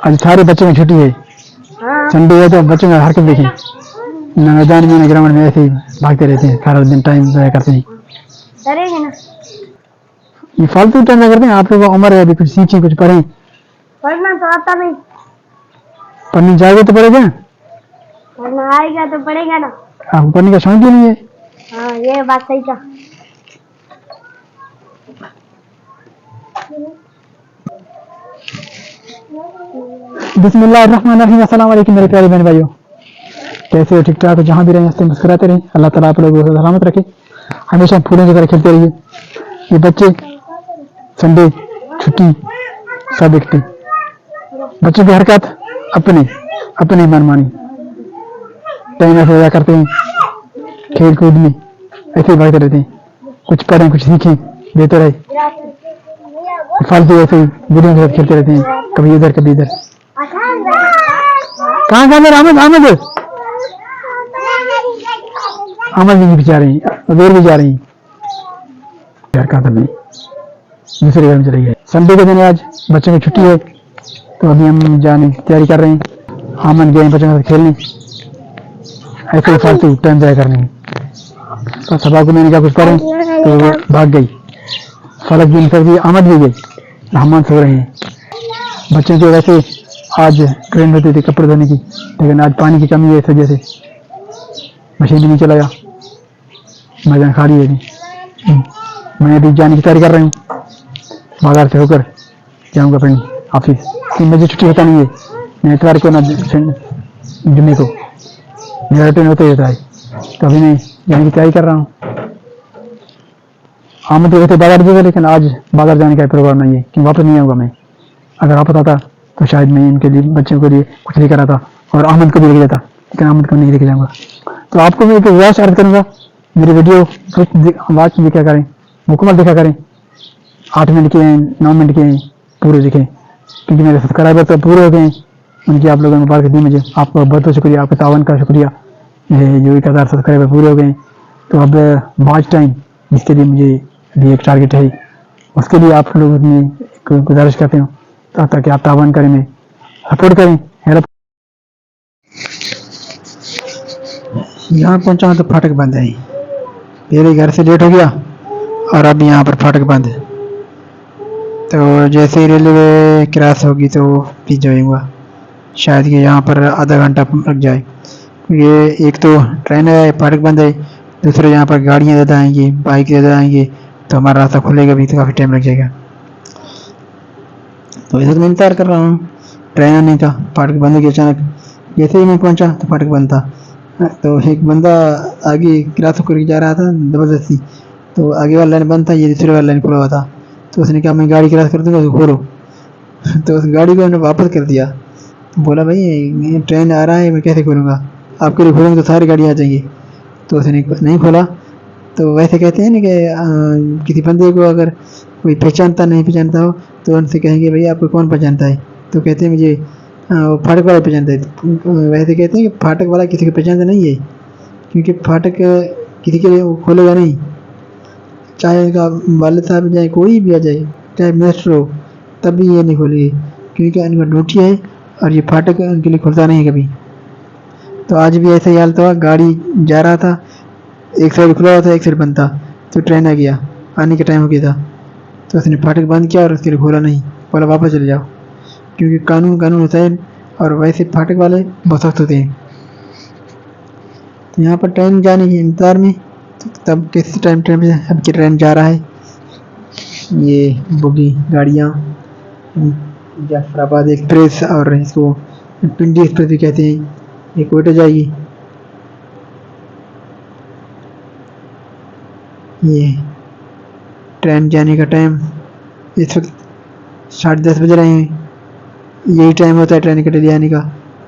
आज सारे बच्चों की छुट्टी है, संडे है तो बच्चों का हरकत देखें, न मैदान में न ग्राउंड में, ऐसे ही भागते रहते हैं, सारा दिन टाइम ज़ाया करते हैं। ये फालतू टाइम करते हैं। आप लोगों को उम्र है अभी, कुछ सीखें, कुछ पढ़ें। पढ़ना तो आता नहीं। पढ़ने जाओगे तो पढ़ेगा, पढ़ना आएगा तो पढ़ेगा ना। आपको पढ़ने का शौक ही नहीं है। हाँ, ये बात सही था। बिस्मिल्लाहिर्रहमानिर्रहीम। अस्सलाम वालेकुम मेरे प्यारे बहन भाइयों, कैसे हो? ठीक ठाक हो? जहाँ भी रहें हंसते मुस्कुराते रहें। अल्लाह ताला आप लोगों को सलामत रखे, हमेशा फूलों की तरह खिलते रहिए। ये बच्चे संडे छुट्टी सब देखते, बच्चों की हरकत अपने अपने मनमानी, टाइम ऐसे ज़ाया करते हैं, खेल कूद में ऐसे ही भागते रहते हैं। कुछ पढ़ें, कुछ सीखें, देते रहे। फालतू ऐसे ही बुढ़ियों के साथ खेलते रहते हैं, कभी इधर कभी इधर। कहाँ गए मेरे अहमद? अहमद भी नहीं जा रही, अबेर भी जा रही, घर का नहीं, दूसरे घर में चले गए। संडे के दिन आज बच्चों की छुट्टी है, तो अभी हम जाने की तैयारी कर रहे हैं। अहमद गए बच्चों के साथ खेलने, ऐसे ही फालतू टाइम ज़ाया करने। तो सबा को मैंने कहा कुछ पढ़ें, तो वो भाग गई। फलक भी निकल गई, अहमद भी गई, रहमान सो रहे हैं। बच्चों के वैसे आज ट्रेन होती थी कपड़े धोने की, लेकिन आज पानी की कमी है, इस वजह से मशीन भी नहीं चलाया, मैदान खाली है। मैं अभी जाने की तैयारी कर रहा हूँ, बाजार से होकर जाऊँगा अपनी ऑफिस। 3 बजे छुट्टी होता नहीं है, मैं इतवार को ना जुम्मे को मेरा ट्रेन होता ही होता है, तो अभी मैं जाने की तैयारी कर रहा हूँ। आमद वैसे बाजार भी है, लेकिन आज बाजार जाने का प्रोग्राम नहीं है, कि वापस नहीं आऊँगा मैं। अगर वापस आता तो शायद मैं इनके लिए, बच्चों के लिए कुछ लेकर आता और अहमद को भी लेके जाता, लेकिन अहमद को नहीं लेके जाऊँगा। तो आपको मैं एक गुजारिश अर्ज करूँगा, मेरी वीडियो वाच देखा करें, मुकम्मल देखा करें। 8 मिनट के हैं, 9 मिनट के हैं, पूरे देखें, क्योंकि मेरे सब्सक्राइबर तो पूरे हो गए हैं। उनकी आप लोगों ने मुबारक दी मुझे, आपका बहुत बहुत शुक्रिया, आपके तावन का शुक्रिया। जो 1000 सब्सक्राइबर पूरे हो गए हैं, तो अब वॉच टाइम जिसके लिए मुझे भी एक टारगेट है, उसके लिए आप लोगों ने गुजारिश करते हो ताकि आप तावन करें, में सपोर्ट करें, हेल्प। यहाँ पहुँचा हूँ तो फाटक बंद है, मेरे घर से लेट हो गया और अब यहाँ पर फाटक बंद है। तो जैसे ही रेलवे क्रॉस होगी तो फिर जाऊँगा, शायद कि यहाँ पर आधा घंटा लग जाए। ये एक तो ट्रेन है, फाटक बंद है, दूसरे यहाँ पर गाड़ियाँ ज़्यादा आएंगी, बाइक ज़्यादा आएंगी, तो हमारा रास्ता खुलेगा भी तो काफ़ी टाइम लग जाएगा। तो इसे तो मैं इंतज़ार कर रहा हूँ ट्रेन आने का। फाटक बंद हो गया अचानक, जैसे ही मैं पहुँचा तो फाटक बंद था। तो एक बंदा आगे क्रॉस होकर जा रहा था ज़बरदस्ती, तो आगे वाला लाइन बंद था, ये दूसरे वाला लाइन खुला हुआ था। तो उसने कहा मैं गाड़ी क्रॉस कर दूँगा, तो खोलो। तो उस गाड़ी को हमने वापस कर दिया। तो बोला भाई ट्रेन आ रहा है, मैं कैसे खोलूँगा, आपके लिए खोलूँगा तो सारी गाड़ी आ जाएंगी। तो उसने नहीं खोला। तो वैसे कहते हैं ना कि किसी बंदे को अगर कोई पहचानता नहीं पहचानता हो तो उनसे कहेंगे भैया आपको कौन पहचानता है, तो कहते हैं मुझे फाटक वाला पहचानता है। वैसे कहते हैं कि फाटक वाला किसी को पहचानता नहीं है, क्योंकि फाटक किसी के लिए वो खोलेगा नहीं, चाहे उसका वालिद साहब जाए, कोई भी आ जाए, चाहे मिनिस्टर हो, तब भी ये नहीं खोलेगी, क्योंकि इनका ड्यूटी है और ये फाटक उनके लिए खुलता नहीं है कभी। तो आज भी ऐसा ही हाल था, गाड़ी जा रहा था, एक साइड खुला हुआ था, एक साइड बंद था। तो ट्रेन आ गया, आने का टाइम हो गया था, तो उसने फाटक बंद किया और उसके लिए खोला नहीं, बोला वापस चले जाओ, क्योंकि कानून होता है और वैसे फाटक वाले बहुत सख्त होते हैं। तो यहाँ पर ट्रेन जाने के इंतज़ार में, तो तब किसी टाइम ट्रेन से अब की ट्रेन जा रहा है। ये बोगी गाड़ियाँ जाफराबाद एक्सप्रेस और इसको पिंडी एक्सप्रेस भी कहते हैं, ये कोयटा जाएगी। ये ट्रेन जाने का टाइम इस वक्त 10:30 बज रहे हैं, यही टाइम होता है ट्रेन के डेली आने का।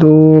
2